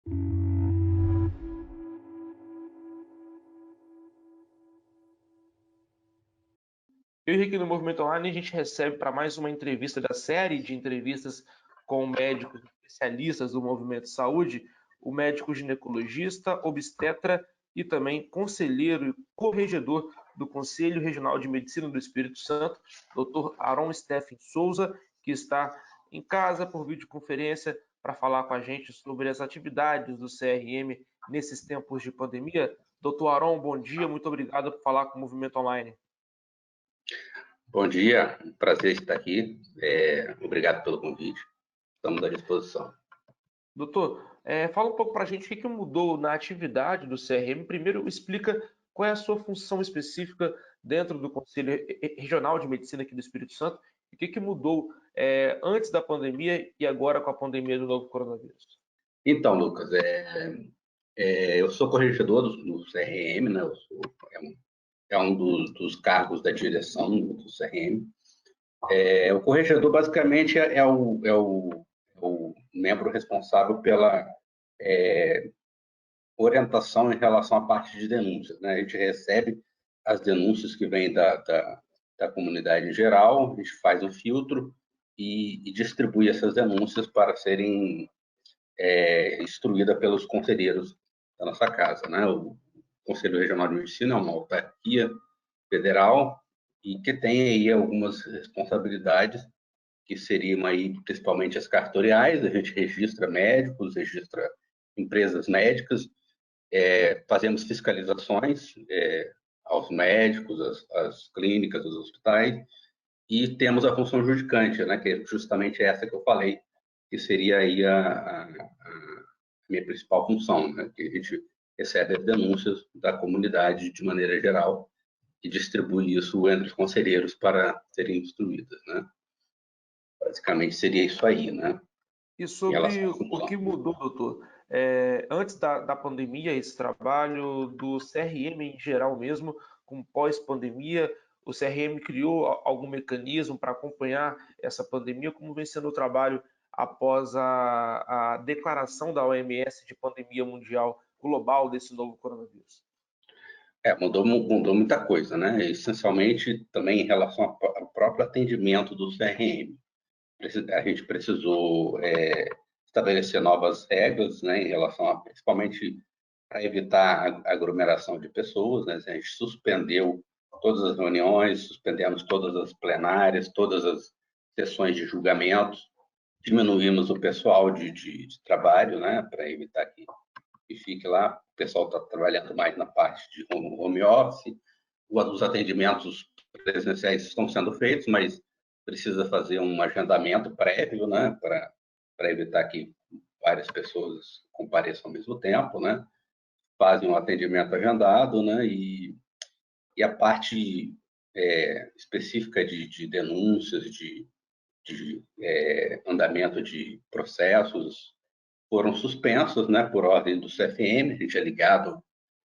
Eu e Henrique no Movimento Online, a gente recebe para mais uma entrevista da série de entrevistas com médicos especialistas do movimento saúde, o médico ginecologista, obstetra e também conselheiro e corregedor do Conselho Regional de Medicina do Espírito Santo, Dr. Aron Steffen Souza, que está em casa por videoconferência para falar com a gente sobre as atividades do CRM nesses tempos de pandemia. Dr. Aron, bom dia, muito obrigado por falar com o Movimento Online. Bom dia, prazer estar aqui. Obrigado pelo convite. Estamos à disposição. Doutor, fala um pouco para a gente o que mudou na atividade do CRM. Primeiro, explica qual é a sua função específica dentro do Conselho Regional de Medicina aqui do Espírito Santo e o que mudou antes da pandemia e agora com a pandemia do novo coronavírus. Então, Lucas, eu sou corregedor do CRM, né? É um dos cargos da direção do CRM. O corregedor, basicamente, é o membro responsável pela orientação em relação à parte de denúncias, né? A gente recebe as denúncias que vêm da comunidade em geral, a gente faz um filtro e distribui essas denúncias para serem instruídas pelos conselheiros da nossa casa, né? O Conselho Regional de Medicina é uma autarquia federal e que tem aí algumas responsabilidades que seriam aí principalmente as cartoriais. A gente registra médicos, registra empresas médicas, fazemos fiscalizações aos médicos, às clínicas, aos hospitais, e temos a função judicante, né, que é justamente essa que eu falei, que seria aí a minha principal função, né, que a gente recebe as denúncias da comunidade de maneira geral e distribui isso entre os conselheiros para serem instruídas, né. Basicamente seria isso aí, né. E sobre o que mudou, doutor, antes da pandemia, esse trabalho do CRM em geral mesmo, com pós-pandemia, o CRM criou algum mecanismo para acompanhar essa pandemia? Como vem sendo o trabalho após a declaração da OMS de pandemia mundial global desse novo coronavírus? Mudou muita coisa, né? Essencialmente também em relação ao próprio atendimento do CRM. A gente precisou estabelecer novas regras, né, em relação a, principalmente para evitar a aglomeração de pessoas, né? A gente suspendeu todas as reuniões, suspendemos todas as plenárias, todas as sessões de julgamentos, diminuímos o pessoal de trabalho, né, para evitar que fique lá. O pessoal está trabalhando mais na parte de home office. Os atendimentos presenciais estão sendo feitos, mas precisa fazer um agendamento prévio, né, para evitar que várias pessoas compareçam ao mesmo tempo, né? Fazem um atendimento agendado, né? E a parte específica de denúncias, de andamento de processos foram suspensos, né, por ordem do CFM. A gente é ligado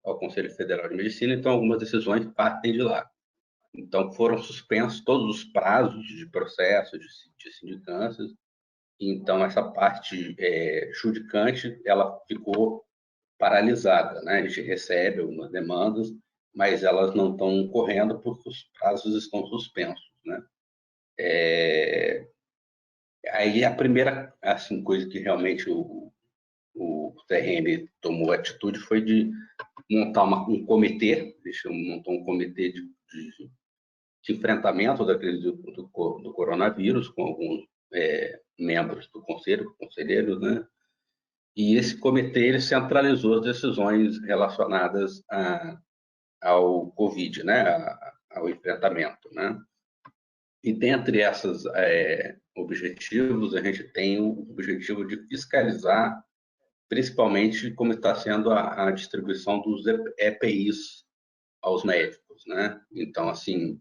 ao Conselho Federal de Medicina, então algumas decisões partem de lá. Então foram suspensos todos os prazos de processo, de sindicâncias. Então essa parte judicante, ela ficou paralisada, né? A gente recebe algumas demandas, mas elas não estão correndo porque os prazos estão suspensos, né? Aí a primeira assim, coisa que realmente o TRM tomou atitude foi de montar um comitê, montou um comitê de enfrentamento da crise do coronavírus, com alguns membros do conselho, conselheiros, né? E esse comitê ele centralizou as decisões relacionadas ao Covid, né? Ao enfrentamento, né? E dentre esses objetivos, a gente tem o objetivo de fiscalizar, principalmente como está sendo a distribuição dos EPIs aos médicos, né? Então, assim,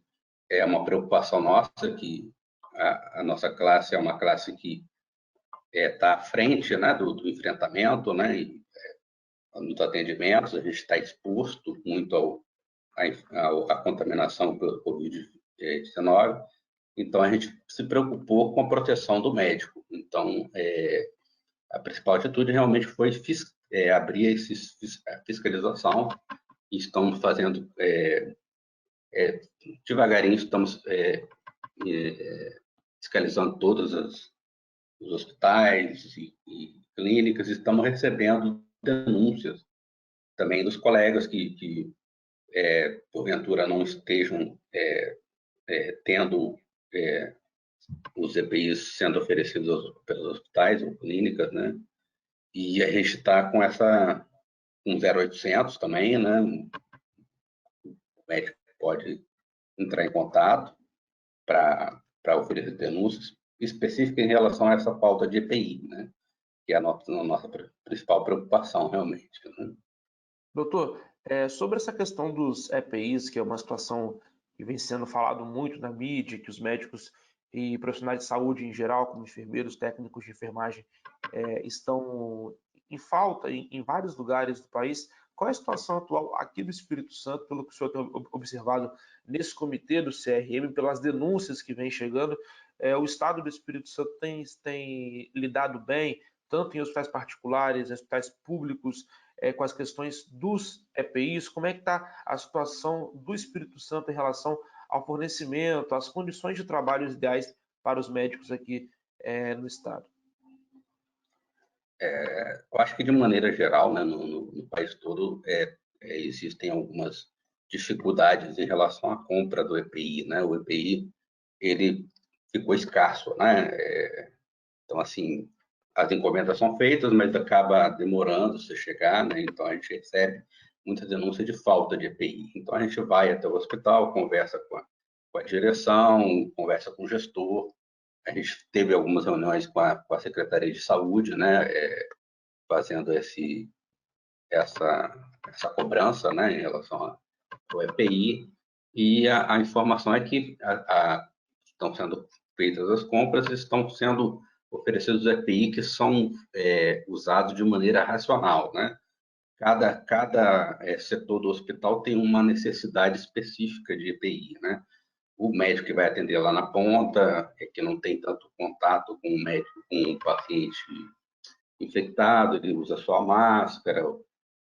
é uma preocupação nossa que a nossa classe é uma classe que está à frente, né, do enfrentamento, né, e, nos atendimentos. A gente está exposto muito à contaminação pelo Covid-19, então a gente se preocupou com a proteção do médico. Então, a principal atitude realmente foi abrir a fiscalização, e estamos fazendo, devagarinho, estamos fiscalizando todos os hospitais e clínicas, e estamos recebendo denúncias também dos colegas que porventura não estejam tendo os EPIs sendo oferecidos pelos hospitais ou clínicas, né? E a gente está com 0800 também, né? O médico pode entrar em contato para oferecer denúncias específicas em relação a essa falta de EPI, né? Que é a nossa principal preocupação, realmente, né? Doutor, sobre essa questão dos EPIs, que é uma situação que vem sendo falado muito na mídia, que os médicos e profissionais de saúde em geral, como enfermeiros, técnicos de enfermagem, estão em falta em vários lugares do país. Qual é a situação atual aqui do Espírito Santo, pelo que o senhor tem observado nesse comitê do CRM, pelas denúncias que vêm chegando? O Estado do Espírito Santo tem lidado bem, tanto em hospitais particulares, em hospitais públicos, com as questões dos EPIs? Como é que está a situação do Espírito Santo em relação ao fornecimento, às condições de trabalho ideais para os médicos aqui no estado? Eu acho que, de maneira geral, né, no país todo, existem algumas dificuldades em relação à compra do EPI, né? O EPI, ele ficou escasso, né? Então, assim, as encomendas são feitas, mas acaba demorando se chegar, né? Então, a gente recebe muita denúncia de falta de EPI. Então, a gente vai até o hospital, conversa com a direção, conversa com o gestor. A gente teve algumas reuniões com a Secretaria de Saúde, né? Fazendo essa cobrança, né? Em relação ao EPI. E a informação é que estão sendo feitas as compras e estão sendo oferecidos EPI que são usados de maneira racional, né? Cada setor do hospital tem uma necessidade específica de EPI, né? O médico que vai atender lá na ponta, que não tem tanto contato com o médico, com o paciente infectado, ele usa só a máscara.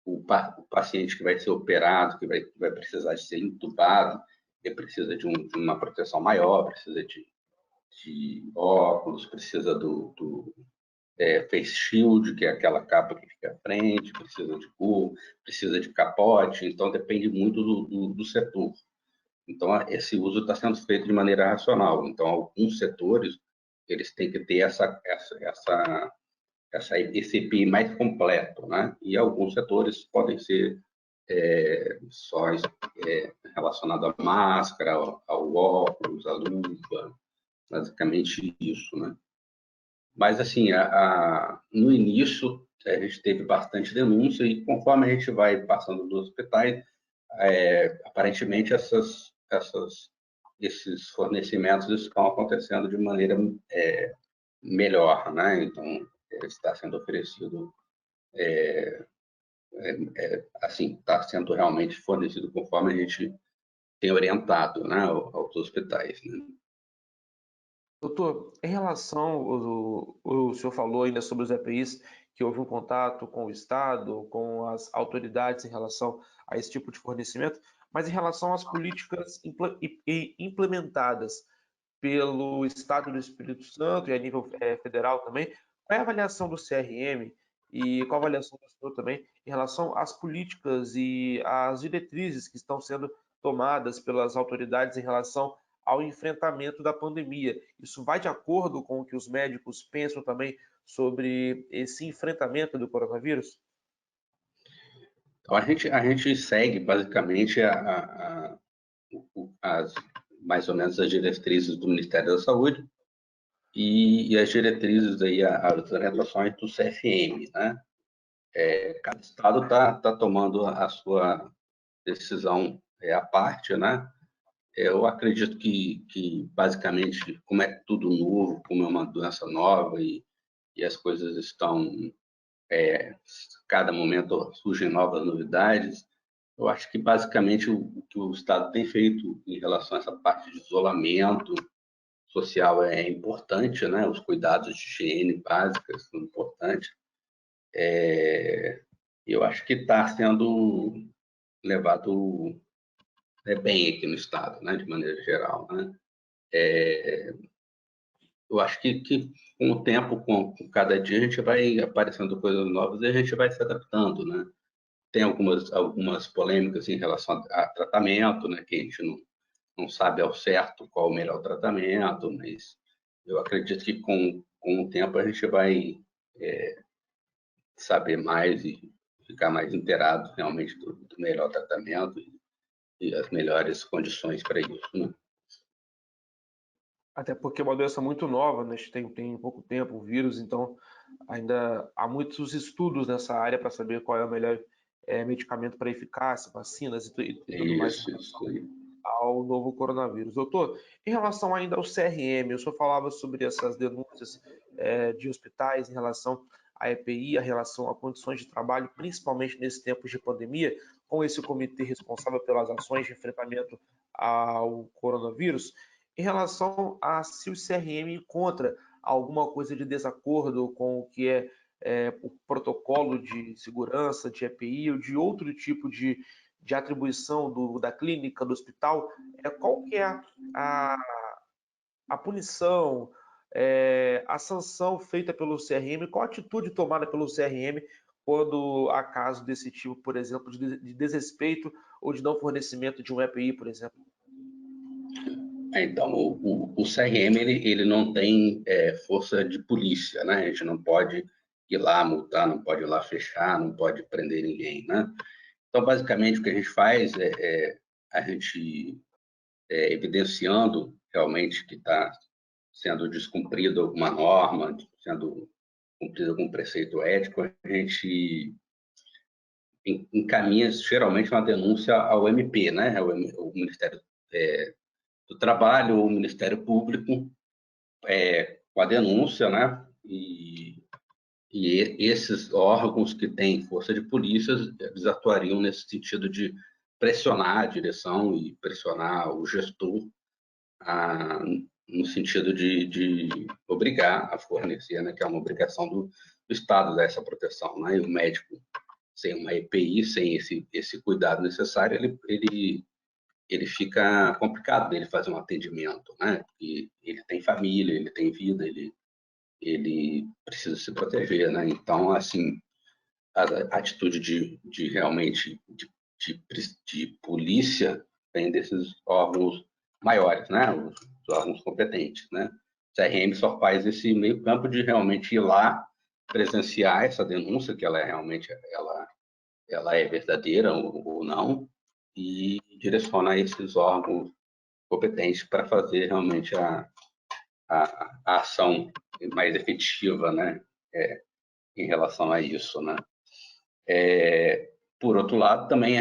O paciente que vai ser operado, que vai precisar de ser entubado, ele precisa de uma proteção maior, precisa de óculos, precisa do face shield, que é aquela capa que fica à frente, precisa de gorro, precisa de capote. Então, depende muito do setor. Então, esse uso está sendo feito de maneira racional. Então, alguns setores, eles têm que ter esse EPI mais completo, né? E alguns setores podem ser só relacionado à máscara, ao óculos, à luva, basicamente isso, né? Mas, assim, no início, a gente teve bastante denúncia e, conforme a gente vai passando dos hospitais, aparentemente esses fornecimentos estão acontecendo de maneira melhor, né? Então, está sendo oferecido, assim, está sendo realmente fornecido conforme a gente tem orientado, né, aos hospitais, né? Doutor, em relação, o senhor falou ainda sobre os EPIs, que houve um contato com o Estado, com as autoridades em relação a esse tipo de fornecimento, mas em relação às políticas implementadas pelo Estado do Espírito Santo e a nível federal também, qual é a avaliação do CRM e qual a avaliação do senhor também em relação às políticas e às diretrizes que estão sendo tomadas pelas autoridades em relação ao enfrentamento da pandemia? Isso vai de acordo com o que os médicos pensam também sobre esse enfrentamento do coronavírus? Então, a gente segue basicamente as, mais ou menos as diretrizes do Ministério da Saúde e as diretrizes aí, as orientações do CFM, né? Cada estado está tomando a sua decisão à parte, né? Eu acredito que basicamente, como é tudo novo, como é uma doença nova e as coisas estão, cada momento surgem novas novidades, eu acho que basicamente o que o Estado tem feito em relação a essa parte de isolamento social é importante, né? Os cuidados de higiene básicos são importantes. Eu acho que está sendo levado bem aqui no estado, né? De maneira geral, né? Eu acho que com o tempo, com cada dia, a gente vai aparecendo coisas novas e a gente vai se adaptando, né? Tem algumas polêmicas em relação a tratamento, né? Que a gente não sabe ao certo qual o melhor tratamento, mas eu acredito que com o tempo a gente vai saber mais e ficar mais inteirado realmente do melhor tratamento e as melhores condições para isso, né? Até porque é uma doença muito nova, né? A gente tem pouco tempo o vírus, então ainda há muitos estudos nessa área para saber qual é o melhor medicamento para eficácia, vacinas e tudo mais Isso aí. ao novo coronavírus. Doutor, em relação ainda ao CRM, o senhor falava sobre essas denúncias de hospitais em relação à EPI, a relação a condições de trabalho, principalmente nesses tempos de pandemia, com esse comitê responsável pelas ações de enfrentamento ao coronavírus. Em relação a se o CRM encontra alguma coisa de desacordo com o que o protocolo de segurança, de EPI ou de outro tipo de atribuição da clínica, do hospital, qual que é a, a punição, a sanção feita pelo CRM, qual a atitude tomada pelo CRM quando há caso desse tipo, por exemplo, de desrespeito ou de não fornecimento de um EPI, por exemplo? Então, o CRM ele não tem força de polícia, né? A gente não pode ir lá multar, não pode ir lá fechar, não pode prender ninguém, né? Então, basicamente, o que a gente faz é a gente evidenciando realmente que está sendo descumprida alguma norma, sendo cumprido algum preceito ético, a gente encaminha geralmente uma denúncia ao MP, né? O Ministério do Trabalho, o Ministério Público, com a denúncia, né? E esses órgãos que têm força de polícia, eles atuariam nesse sentido de pressionar a direção e pressionar o gestor no sentido de obrigar a fornecer, né, que é uma obrigação do Estado dar essa proteção, né? E o médico sem uma EPI, sem esse cuidado necessário, ele fica complicado dele fazer um atendimento, né? E ele tem família, ele tem vida, ele precisa se proteger, né? Então, assim, a atitude de realmente de polícia vem desses órgãos maiores, né? Os órgãos competentes, né? O CRM só faz esse meio campo de realmente ir lá presenciar essa denúncia, que ela é realmente ela é verdadeira ou não, e direciona esses órgãos competentes para fazer realmente a ação mais efetiva, né? Em relação a isso, né? Por outro lado, também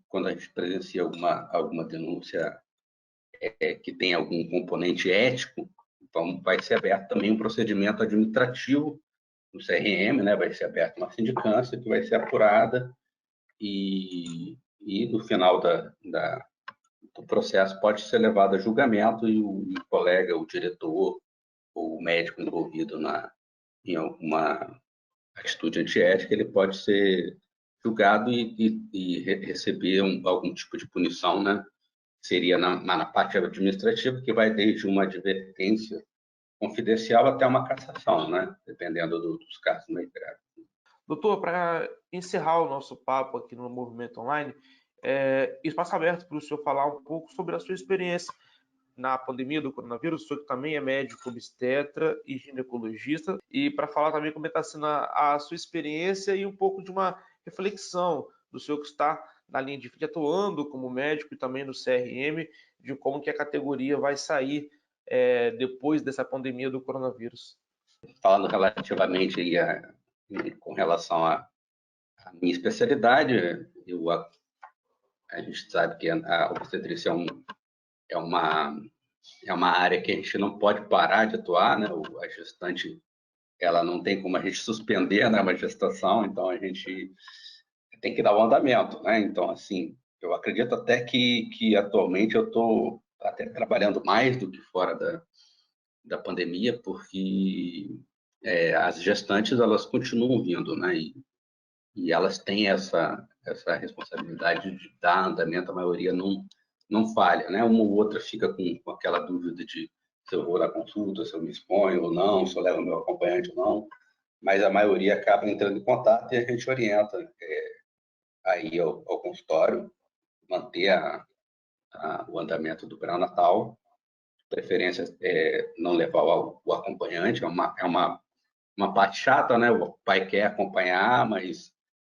quando a gente presencia alguma denúncia que tem algum componente ético, então vai ser aberto também um procedimento administrativo no CRM, né? Vai ser aberta uma sindicância que vai ser apurada e no final do processo pode ser levado a julgamento e o colega, o diretor ou o médico envolvido em alguma atitude antiética, ele pode ser julgado e receber algum tipo de punição, né? Seria na parte administrativa, que vai desde uma advertência confidencial até uma cassação, né? Dependendo dos casos mais graves. Doutor, para encerrar o nosso papo aqui no Movimento Online, espaço aberto para o senhor falar um pouco sobre a sua experiência na pandemia do coronavírus, o senhor que também é médico obstetra e ginecologista, e para falar também como está sendo a sua experiência e um pouco de uma reflexão do senhor que está na linha de frente atuando como médico e também no CRM, de como que a categoria vai sair depois dessa pandemia do coronavírus. Falando relativamente com relação à minha especialidade, a gente sabe que a obstetrícia é uma é uma área que a gente não pode parar de atuar, né? A gestante, ela não tem como a gente suspender, né, uma gestação, então a gente tem que dar o andamento, né? Então, assim, eu acredito até que atualmente eu estou até trabalhando mais do que fora da pandemia, porque as gestantes elas continuam vindo, né? E elas têm essa responsabilidade de dar andamento, a maioria não falha, né? Uma ou outra fica com aquela dúvida de se eu vou na consulta, se eu me exponho ou não, se eu levo meu acompanhante ou não, mas a maioria acaba entrando em contato e a gente orienta aí ao consultório, manter o andamento do pré-natal, preferência não levar o acompanhante, uma parte chata, né? O pai quer acompanhar, mas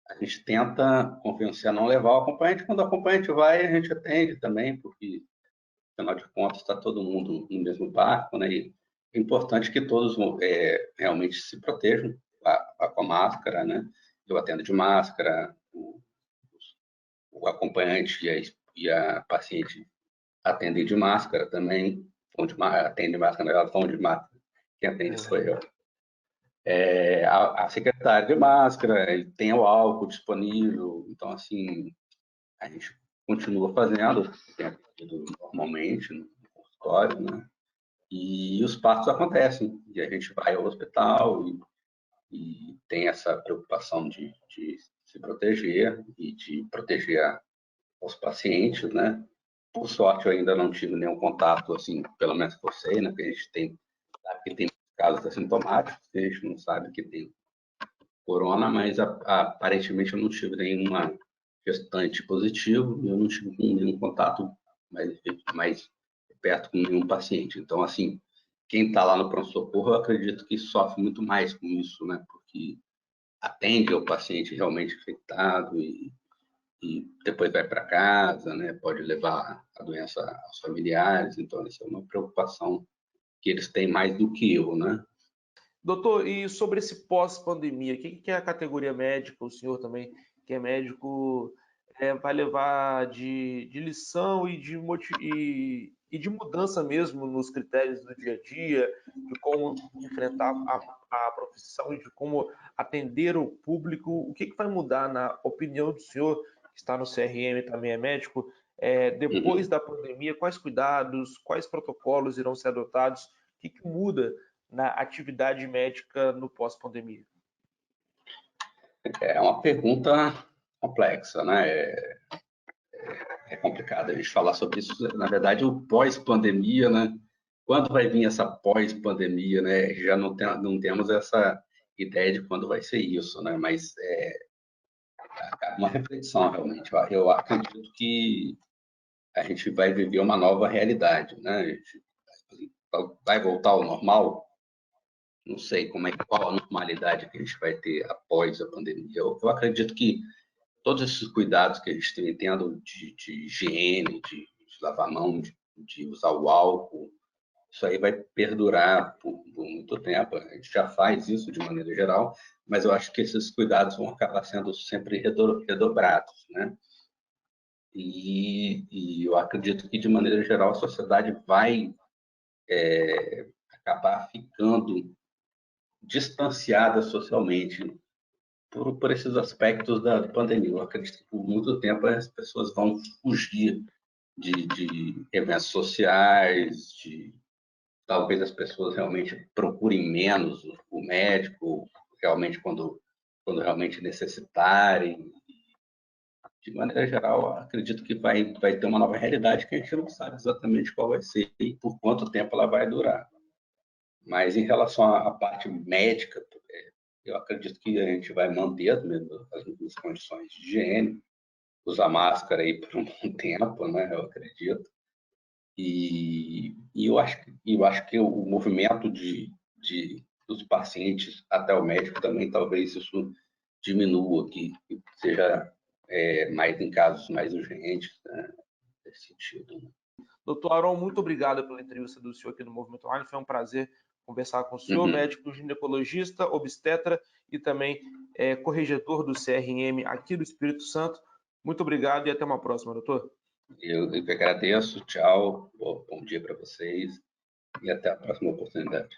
a gente tenta convencer a não levar o acompanhante. Quando o acompanhante vai, a gente atende também, porque, afinal de contas, está todo mundo no mesmo barco, né? E é importante que todos realmente se protejam com a máscara, né? Eu atendo de máscara, o acompanhante e a paciente atendem de máscara também, atendem de máscara, elas vão de máscara, quem atende sou eu. A secretária de máscara, ele tem o álcool disponível, então, assim, a gente continua fazendo, tem atendido normalmente no consultório, né? E os partos acontecem, e a gente vai ao hospital e tem essa preocupação de se proteger e de proteger os pacientes, né? Por sorte, eu ainda não tive nenhum contato, assim, pelo menos com você, né? Que a gente sabe que tem casos assintomáticos, que a gente não sabe que tem corona, mas aparentemente eu não tive nenhuma gestante positivo e eu não tive nenhum contato mais perto com nenhum paciente. Então, assim, quem está lá no pronto-socorro, eu acredito que sofre muito mais com isso, né? Porque atende o paciente realmente infectado e depois vai para casa, né? Pode levar a doença aos familiares. Então, essa é uma preocupação que eles têm mais do que eu, né? Doutor, e sobre esse pós-pandemia, o que é a categoria médica, o senhor também, que é médico, vai levar de lição e de mudança mesmo nos critérios do dia a dia, de como enfrentar a profissão e de como atender o público? O que vai mudar, na opinião do senhor, que está no CRM e também é médico, depois Uhum. da pandemia? Quais cuidados, quais protocolos irão ser adotados? O que muda na atividade médica no pós-pandemia? É uma pergunta complexa, né? É complicado a gente falar sobre isso. Na verdade, o pós-pandemia, né? Quando vai vir essa pós-pandemia, né? Já não temos essa ideia de quando vai ser isso, né? Mas uma reflexão, realmente. Eu acredito que a gente vai viver uma nova realidade, né? A gente vai voltar ao normal? Não sei qual a normalidade que a gente vai ter após a pandemia. Eu acredito que todos esses cuidados que a gente tem tendo de higiene, de lavar a mão, de usar o álcool, isso aí vai perdurar por muito tempo. A gente já faz isso de maneira geral, mas eu acho que esses cuidados vão acabar sendo sempre redobrados, né? E eu acredito que, de maneira geral, a sociedade vai acabar ficando distanciada socialmente por esses aspectos da pandemia. Eu acredito que por muito tempo as pessoas vão fugir de eventos sociais, talvez as pessoas realmente procurem menos o médico, realmente quando realmente necessitarem. De maneira geral, acredito que vai ter uma nova realidade que a gente não sabe exatamente qual vai ser e por quanto tempo ela vai durar. Mas em relação à parte médica, eu acredito que a gente vai manter as mesmas condições de higiene, usar máscara aí por um bom tempo, né? Eu acredito. E eu acho que o movimento dos pacientes até o médico também, talvez isso diminua, que seja mais em casos mais urgentes, né? Nesse sentido, né? Doutor Aron, muito obrigado pela entrevista do senhor aqui no Movimento Online. Foi um prazer conversar com o senhor, Uhum. médico ginecologista, obstetra e também corregedor do CRM aqui do Espírito Santo. Muito obrigado e até uma próxima, doutor. Eu que agradeço, tchau, bom dia para vocês e até a próxima oportunidade.